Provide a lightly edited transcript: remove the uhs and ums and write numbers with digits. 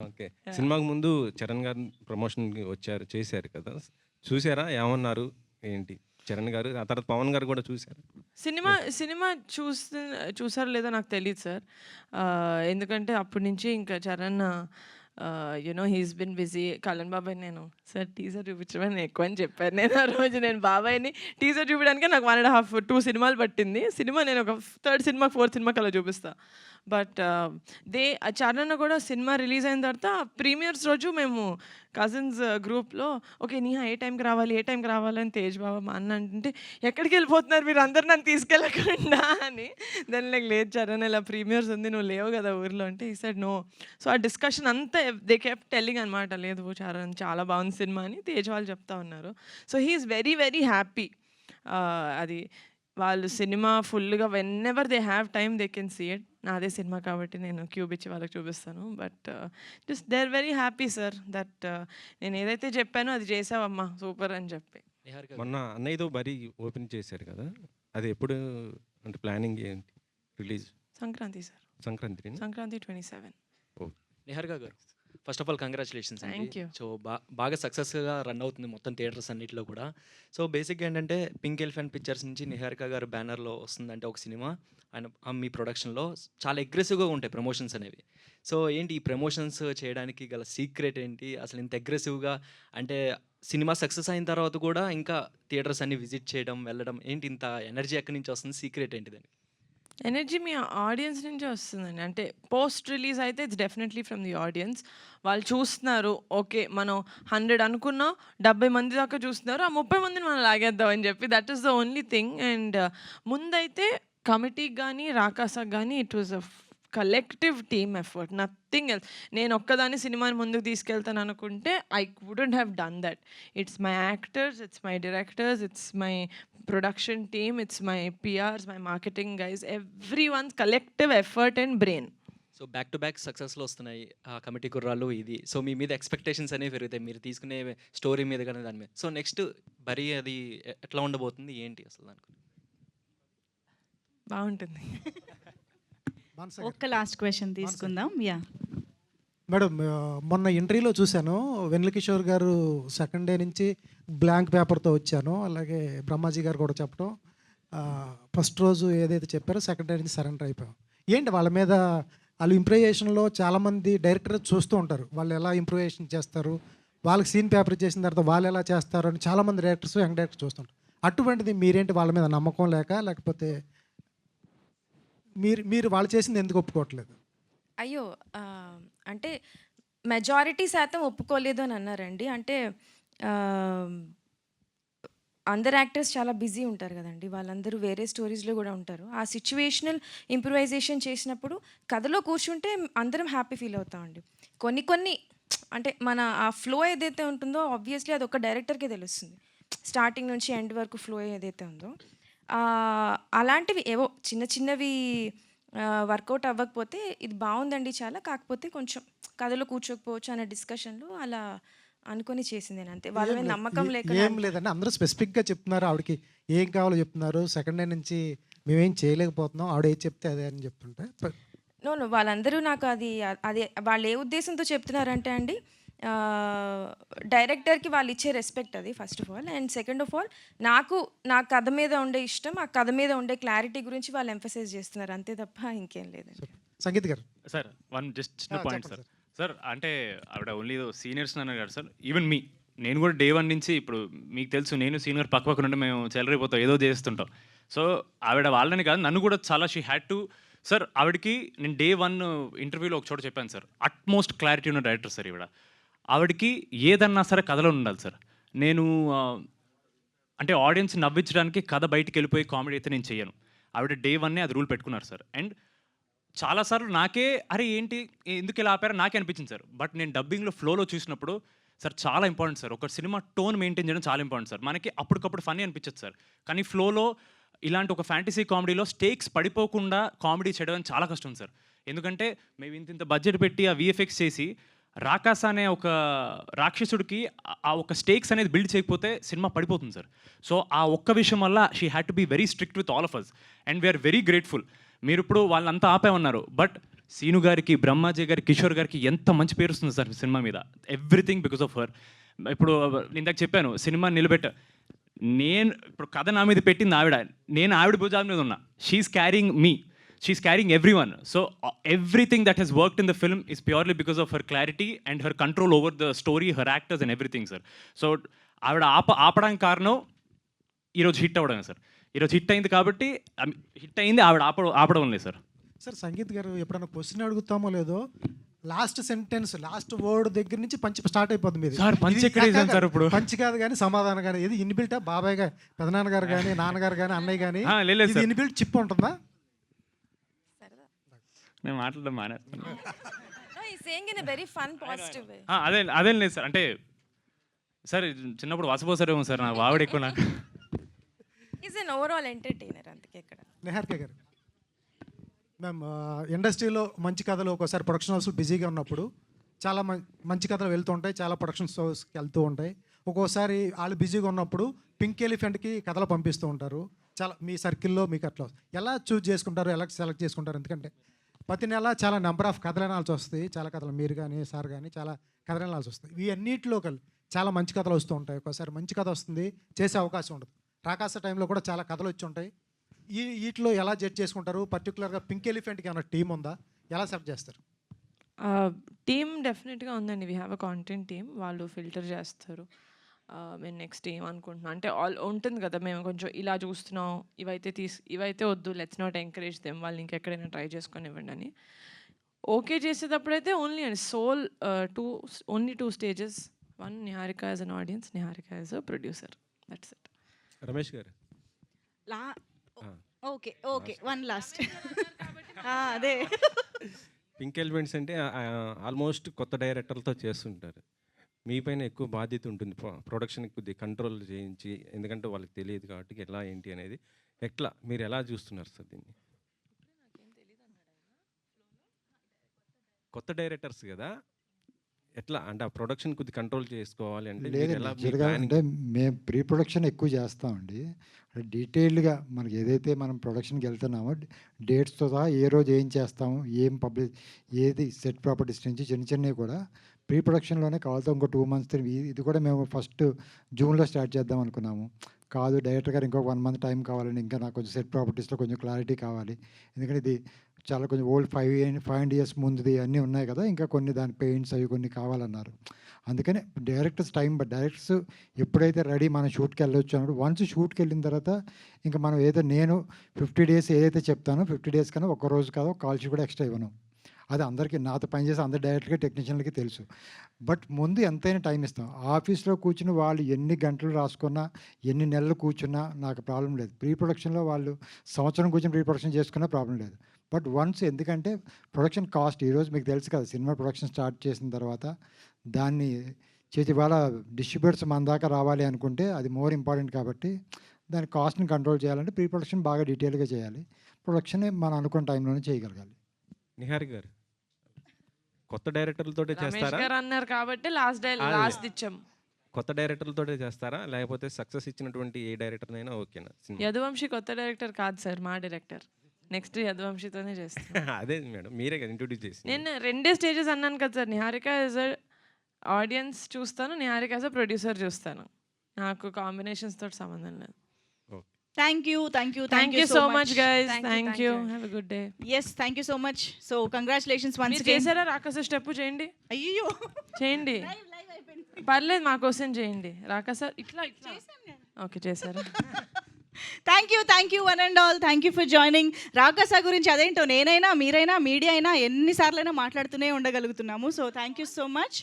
Okay. Yeah! సినిమాకు ముందు చరణ్ గారు ప్రమోషన్‌కి వచ్చారు, చేశారు కదా! చూసారా? ఏమన్నారు? ఏంటి? చరణ్ గారు, ఆ తర్వాత పవన్ గారు కూడా చూసారా? సినిమా సినిమా చూసారో లేదో నాకు తెలీదు సార్. ఎందుకంటే అప్పటి నుంచి ఇంకా Charan he's been busy. Kalyan బాబాయ్ నేను సార్ టీజర్ చూపించమని నేను ఎక్కువ అని చెప్పాను. నేను ఆ రోజు నేను బాబాయ్‌ని టీజర్ చూపించడానికే నాకు 1 ½ 2 సినిమాలు పట్టింది. సినిమా నేను ఒక థర్డ్ సినిమా, ఫోర్త్ సినిమాకి అలా చూపిస్తా. బట్ చరణ్ కూడా సినిమా రిలీజ్ అయిన తర్వాత ప్రీమియర్స్ రోజు మేము కజిన్స్ గ్రూప్‌లో ఓకే. నీహా ఏ టైంకి రావాలి? ఏ టైంకి రావాలి? అని తేజ్ బావ మా అన్న అంటుంటే ఎక్కడికెళ్ళిపోతున్నారు మీరందరూ నన్ను తీసుకెళ్ళకుండా అని. దాని లైక్ లేదు చరణ్ ఇలా ప్రీమియర్స్ ఉంది నువ్వు లేవు కదా ఊర్లో అంటే ఈ సెడ్ నో. సో ఆ డిస్కషన్ అంతా దే కెప్ట్ టెల్లింగ్ అనమాట. లేదు చరణ్ చాలా బాగుంది సినిమా అని తేజ్ వాళ్ళు చెప్తా ఉన్నారు. So he is very very happy. అది వాళ్ళు సినిమా ఫుల్‌గా whenever they have time they can see it. నాదే సినిమా కాబట్టి నేను క్యూబ్ ఇచ్చి వాళ్ళకి చూపిస్తాను. But just they are very happy sir that నేను ఏదైతే చెప్పానో అది చేసావమ్మా సూపర్ అని చెప్పి. నిహారిక గారు. మొన్న అన్నయ్యతో బరీ ఓపెన్ చేశారు కదా! అది ఎప్పుడు, అంటే ప్లానింగ్ ఏంటి? Release Sankranti sir. సంక్రాంతినా? Sankranti 27. Oh! Niharika garu, first of all congratulations అండి. Thank you. సో బాగా సక్సెస్‌గా రన్ అవుతుంది మొత్తం థియేటర్స్ అన్నిటిలో కూడా. సో బేసిక్‌గా ఏంటంటే పింక్ ఎలిఫెంట్ పిక్చర్స్ నుంచి నిహారిక గారు బ్యానర్‌లో వస్తుందంటే ఒక సినిమా అండ్ మీ ప్రొడక్షన్‌లో చాలా అగ్రెసివ్‌గా ఉంటాయి ప్రమోషన్స్ అనేవి. సో ఏంటి ఈ ప్రమోషన్స్ చేయడానికి గల సీక్రెట్ ఏంటి? అసలు ఇంత అగ్రెసివ్‌గా అంటే సినిమా సక్సెస్ అయిన తర్వాత కూడా ఇంకా థియేటర్స్ అన్ని విజిట్ చేయడం, వెళ్ళడం ఏంటి ఇంత ఎనర్జీ ఎక్కడి నుంచి వస్తుంది? సీక్రెట్ ఏంటి దానికి? ఎనర్జీ మీ ఆడియన్స్ నుంచే వస్తుందండి. అంటే పోస్ట్ రిలీజ్ అయితే it's definitely from the audience. వాళ్ళు చూస్తున్నారు. ఓకే. మనం 100 అనుకున్నాం. 70 మంది దాకా చూస్తున్నారు. ఆ 30 మందిని మనం లాగేద్దాం అని చెప్పి that is the only thing. And ముందైతే కమిటీకి గానీ, రాకాసాకి గానీ it was a collective team effort. Nothing else. నేను ఒక్కదాన్ని సినిమాని ముందుకు తీసుకెళ్తాను అనుకుంటే I wouldn't have done that. It's my actors, it's my directors, it's my production team, it's my PRs, my marketing guys, everyone's collective effort and brain. So back to back సక్సెస్‌లు వస్తున్నాయి. ఆ committee కుర్రాళ్ళు ఇది. So మీ మీద expectations అనేవి పెరుగుతాయి. మీరు తీసుకునే స్టోరీ మీద గాని దాని మీద. సో నెక్స్ట్ బరీ అది ఎట్లా ఉండబోతుంది? ఏంటి అసలు దాని గురించి? బాగుంటుంది. ఒక్క లాస్ట్ క్వశ్చన్ తీసుకుందాం. యా మేడం, మొన్న ఇంటర్వ్యూలో చూశాను వెన్నెల కిషోర్ గారు సెకండ్ డే నుంచి బ్లాంక్ పేపర్తో వచ్చాను. అలాగే బ్రహ్మాజీ గారు కూడా చెప్పడం, ఫస్ట్ రోజు ఏదైతే చెప్పారో సెకండ్ డే నుంచి సరెండర్ అయిపోయాం. ఏంటి వాళ్ళ మీద వాళ్ళు ఇంప్రూవేషన్లో చాలామంది డైరెక్టర్ చూస్తూ ఉంటారు, వాళ్ళు ఎలా ఇంప్రూవేషన్ చేస్తారు, వాళ్ళకి సీన్ పేపర్ చేసిన తర్వాత వాళ్ళు ఎలా చేస్తారు అని చాలామంది డైరెక్టర్స్, యంగ్ డైరెక్టర్స్ చూస్తుంటారు. అటువంటిది మీరేంటి వాళ్ళ మీద నమ్మకం లేకపోతే మీరు వాళ్ళు చేసింది ఎందుకు ఒప్పుకోవట్లేదు? అయ్యో! అంటే మెజారిటీ శాతం ఒప్పుకోలేదు అని అన్నారండి. అంటే అందరు యాక్టర్స్ చాలా బిజీ ఉంటారు కదండీ. వాళ్ళందరూ వేరే స్టోరీస్‌లో కూడా ఉంటారు. ఆ సిట్యుయేషనల్ ఇంప్రూవైజేషన్ చేసినప్పుడు కథలో కూర్చుంటే అందరం హ్యాపీ ఫీల్ అవుతామండి. కొన్ని అంటే మన ఆ ఫ్లో ఏదైతే ఉంటుందో ఆబ్వియస్లీ అది ఒక డైరెక్టర్‌కే తెలుస్తుంది. స్టార్టింగ్ నుంచి ఎండ్ వరకు ఫ్లో ఏదైతే ఉందో అలాంటివి ఏవో చిన్నవి వర్కౌట్ అవ్వకపోతే ఇది బాగుందండి చాలా, కాకపోతే కొంచెం కథలో కూర్చోకపోవచ్చు అనే డిస్కషన్లో అలా అనుకొని చేసింది నేను అంతే. వాళ్ళ మీద నమ్మకం ఏం లేకుండా. లేదండి, అందరూ స్పెసిఫిక్గా చెప్తున్నారు. ఆవిడకి ఏం కావాలో చెప్తున్నారు. సెకండ్ డే నుంచి మేమేం చేయలేకపోతున్నాం, ఆవిడ ఏది చెప్తే అదే అని చెప్తుంటే నో వాళ్ళందరూ నాకు అది వాళ్ళు ఏ ఉద్దేశంతో చెప్తున్నారంటే అండి, డైరెక్టర్కి వాళ్ళు ఇచ్చే రెస్పెక్ట్ అది first of all. And second of all నా కథ మీద ఉండే ఇష్టం, ఆ కథ మీద ఉండే క్లారిటీ గురించి వాళ్ళు ఎంఫసైజ్ చేస్తున్నారు అంతే తప్ప ఇంకేం లేదండి. సంగీత్ గారు సార్ జస్ట్ చిన్న పాయింట్ చెప్పండి సార్. సార్ అంటే ఆవిడ ఓన్లీ సీనియర్స్ అన్నారు కదా సార్, ఈవెన్ నేను కూడా డే 1 నుంచి ఇప్పుడు మీకు తెలుసు, నేను సీనియర్ పక్క ఉంటే మేము చెలరైపోతాం, ఏదో చేస్తుంటాం. సో ఆవిడ వాళ్ళని కాదు నన్ను కూడా చాలా షీ హ్యాడ్ టు సార్. ఆవిడకి నేను డే 1 ఇంటర్వ్యూలో ఒక చోట చెప్పాను సార్, అట్మోస్ట్ క్లారిటీ ఉన్న డైరెక్టర్ సార్ ఆవిడకి ఏదన్నా సరే కథలో ఉండాలి సార్. నేను అంటే ఆడియన్స్ నవ్వించడానికి కథ బయటికి వెళ్ళిపోయి కామెడీ అయితే నేను చేయను. ఆవిడ డే 1 అది రూల్ పెట్టుకున్నారు సార్. అండ్ చాలాసార్లు నాకే అరే ఏంటి ఎందుకు ఇలా ఆపారో నాకే అనిపించింది సార్. బట్ నేను డబ్బింగ్లో ఫ్లోలో చూసినప్పుడు సార్ చాలా ఇంపార్టెంట్ సార్, ఒక సినిమా టోన్ మెయింటైన్ చేయడం చాలా ఇంపార్టెంట్ సార్. మనకి అప్పటికప్పుడు ఫన్నీ అనిపించదు సార్, కానీ ఫ్లోలో ఇలాంటి ఒక ఫ్యాంటసీ కామెడీలో స్టేక్స్ పడిపోకుండా కామెడీ చేయడం చాలా కష్టం సార్. ఎందుకంటే మేము ఇంత బడ్జెట్ పెట్టి ఆ విఎఫ్ఎక్స్ చేసి రాకాస అనే ఒక రాక్షసుడికి ఆ ఒక స్టేక్స్ అనేది బిల్డ్ చేయకపోతే సినిమా పడిపోతుంది సార్. సో ఆ ఒక్క విషయం వల్ల she had to be very strict with all of us and we are very grateful. మీరు ఇప్పుడు వాళ్ళంతా ఆపేమన్నారు, బట్ సీను గారికి, బ్రహ్మాజీ గారికి, కిషోర్ గారికి ఎంత మంచి పేరు వస్తుంది సార్ సినిమా మీద. Everything because of her. ఇప్పుడు ఇందాక చెప్పాను సినిమా నేను ఇప్పుడు కథ నా మీద పెట్టింది ఆవిడ, నేను ఆవిడ భుజాల మీద ఉన్నా. She is carrying me, she is carrying everyone. So everything that he's worked in the film is purely because of her clarity and her control over the story, her actors and everything sir. సో ఆవిడ ఆపడానికి కారణం ఈరోజు hit అవ్వడమే sir. ఈరోజు hit అయింది కాబట్టి hit అయింది, ఆవిడ ఆపడం లేదు సార్. సార్ సంగీత్ గారు ఎప్పుడైనా క్వశ్చన్ అడుగుతామో లేదో లాస్ట్ సెంటెన్స్ లాస్ట్ వర్డ్ దగ్గర నుంచి పంచి స్టార్ట్ అయిపోతుంది మీది. సార్, పంచ్ ఎక్కడ వేసాను సార్ ఇప్పుడు? పంచి కాదు కానీ సమాధానం కానీ ఇది ఇన్బిల్టా? బాబాయ్ గారు, పెదనాన్నగారు కానీ, నాన్నగారు కానీ, అన్నయ్య కానీ లేదు సార్, ఇన్బిల్ట్ చిప్ ఉంటుందా? నేను మాట్లాడడం saying in a very fun positive way. అదేం లేదు సార్. అంటే సార్ చిన్నప్పుడు వాసిపోసారేమో సార్, నా వావిడ ఎక్కువ నాకు. ఈజ్ ఎన్ ఓవరాల్ ఎంటర్టైనర్, అందుకే ఇక్కడ. నిహారిక గారు, మ్యామ్ ఇండస్ట్రీలో మంచి కథలు ఒక్కోసారి ప్రొడక్షన్ హౌస్ బిజీగా ఉన్నప్పుడు చాలా మంచి కథలు వెళ్తూ ఉంటాయి, చాలా ప్రొడక్షన్ హౌస్కి వెళ్తూ ఉంటాయి. ఒక్కోసారి వాళ్ళు బిజీగా ఉన్నప్పుడు పింక్ ఎలిఫెంట్కి కథలు పంపిస్తూ ఉంటారు. చాలా మీ సర్కిల్లో మీకు అట్లా ఎలా చూజ్ చేసుకుంటారు, ఎలా సెలెక్ట్ చేసుకుంటారు? ఎందుకంటే ప్రతి నెల చాలా నెంబర్ ఆఫ్ కథలు వినాల్సి వస్తాయి. చాలా కథలు మీరు కానీ సార్ కానీ చాలా కథలు వినాల్సి వస్తాయి. ఇవి అన్నింటిలో చాలా మంచి కథలు వస్తూ ఉంటాయి. ఒక్కోసారి మంచి కథ వస్తుంది, చేసే అవకాశం ఉండదు. రాకాస టైంలో కూడా చాలా కథలు వచ్చి ఉంటాయి. వీటిలో ఎలా జడ్జ్ చేసుకుంటారు? పర్టికులర్గా పింక్ ఎలిఫెంట్కి ఏమైనా టీం ఉందా? ఎలా సెలెక్ట్ చేస్తారు? టీమ్ డెఫినెట్గా ఉందండి. We have a content team. వాళ్ళు ఫిల్టర్ చేస్తారు. మేము నెక్స్ట్ ఏం అనుకుంటున్నాం అంటే ఉంటుంది కదా, మేము కొంచెం ఇలా చూస్తున్నాం, ఇవైతే వద్దు, లెట్స్ నాట్ ఎంకరేజ్ దెమ్, వాళ్ళు ఇంకెక్కడైనా ట్రై చేసుకొని ఇవ్వండి అని. ఓకే చేసేటప్పుడైతే only and sole only 2 stages. 1 Niharika as an audience, Niharika as a producer. That's it. Ramesh garu, okay okay, one last. అదే పింక్ ఎలిమెంట్స్ అంటే ఆల్మోస్ట్ కొత్త డైరెక్టర్లతో చేస్తుంటారు. మీ పైన ఎక్కువ బాధ్యత ఉంటుంది, ప్రొడక్షన్కి కొద్దిగా కంట్రోల్ చేయించి, ఎందుకంటే వాళ్ళకి తెలియదు కాబట్టి ఎలా ఏంటి అనేది. మీరు ఎలా చూస్తున్నారు సార్ దీన్ని? కొత్త డైరెక్టర్స్ కదా, ఎట్లా అంటే ఆ ప్రొడక్షన్ కొద్ది కంట్రోల్ చేసుకోవాలి అంటే అంటే మేము ప్రీ ప్రొడక్షన్ ఎక్కువ చేస్తామండి. డీటెయిల్డ్గా మనకి ఏదైతే మనం ప్రొడక్షన్కి వెళ్తున్నామో డేట్స్తో సహా ఏ రోజు ఏం చేస్తాము, ఏది సెట్ ప్రాపర్టీస్ నుంచి చిన్నవి కూడా ప్రీ ప్రొడక్షన్లోనే కావాలితో ఇంకో 2 months ఇది కూడా మేము ఫస్ట్ జూన్లో స్టార్ట్ చేద్దాం అనుకున్నాము. కాదు, డైరెక్టర్ గారు ఇంకో 1 month టైం కావాలని, ఇంకా నాకు కొంచెం సెట్ ప్రాపర్టీస్లో కొంచెం క్లారిటీ కావాలి, ఎందుకంటే ఇది చాలా కొంచెం ఓల్డ్ 5 years ముందుది అన్నీ ఉన్నాయి కదా, ఇంకా కొన్ని దాని పెయింట్స్ అవి కొన్ని కావాలన్నారు. అందుకని డైరెక్టర్స్ డైరెక్టర్స్ ఎప్పుడైతే రెడీ మనం షూట్కి వెళ్ళొచ్చు అన్నప్పుడు, వన్స్ షూట్కి వెళ్ళిన తర్వాత ఇంకా మనం నేను 50 days ఏదైతే చెప్తానో 50 days కన్నా ఒక్క రోజు కాదు, ఒక కాల్ షీట్ కూడా ఎక్స్ట్రా ఇవ్వను. అది అందరికీ, నాతో పనిచేసే అందరి డైరెక్టర్కి టెక్నీషియన్లకి తెలుసు. బట్ ముందు ఎంతైనా టైం ఇస్తాం. ఆఫీస్లో కూర్చుని వాళ్ళు ఎన్ని గంటలు రాసుకున్నా, ఎన్ని నెలలు కూర్చున్నా నాకు ప్రాబ్లం లేదు. ప్రీ ప్రొడక్షన్లో వాళ్ళు సంవత్సరం కూర్చొని ప్రీ ప్రొడక్షన్ చేసుకున్నా ప్రాబ్లం లేదు. బట్ వన్స్, ఎందుకంటే ప్రొడక్షన్ కాస్ట్ ఈరోజు మీకు తెలుసు కదా, సినిమా ప్రొడక్షన్ స్టార్ట్ చేసిన తర్వాత దాన్ని చేసి వాళ్ళ డిస్ట్రిబ్యూటర్స్ మన దాకా రావాలి అనుకుంటే అది మోర్ ఇంపార్టెంట్. కాబట్టి దాని కాస్ట్ని కంట్రోల్ చేయాలంటే ప్రీ ప్రొడక్షన్ బాగా డీటెయిల్గా చేయాలి. ప్రొడక్షన్ మనం అనుకున్న టైంలోనే చేయగలగాలి. నిహారిక గారు, కొత్త డైరెక్టర్లతోటే చేస్తారా? అన్నారు కాబట్టి లాస్ట్ ఇచ్చాం. కొత్త డైరెక్టర్లతోటే చేస్తారా, లేకపోతే సక్సెస్ ఇచ్చినటువంటి ఏ డైరెక్టర్నైనా ఓకేనా? యదువంశీ కొత్త డైరెక్టర్ కాదు సార్, మా డైరెక్టర్. నెక్స్ట్ యదువంశీతోనే చేస్తాను. అదే మేడం, మీరే కదా ఇంట్రొడ్యూస్ చేసి. నేను 2 stages అన్నాను కదా సార్. నిహారిక యాజ్ అ ఆడియన్స్ చూస్తాను, నిహారిక యాజ్ అ ప్రొడ్యూసర్ చూస్తాను. నాకు కాంబినేషన్స్ తోటి సంబంధం లేదు. Thank you so much guys. Thank you. Have a good day. Yes, thank you so much. So congratulations once మీరు again. చేశారా రాకాస స్టెప్? చేయండి, అయ్యో చేయండి, పర్లేదు, మా కోసం చేయండి. రాకాస ఇట్లా ఓకే చేశారా? Thank you one and all. Thank you for joining. Rakaasa గురించి అదేంటో నేనైనా మీరైనా మీడియా అయినా ఎన్నిసార్లైనా మాట్లాడుతూనే ఉండగలుగుతున్నాము. So thank you so much.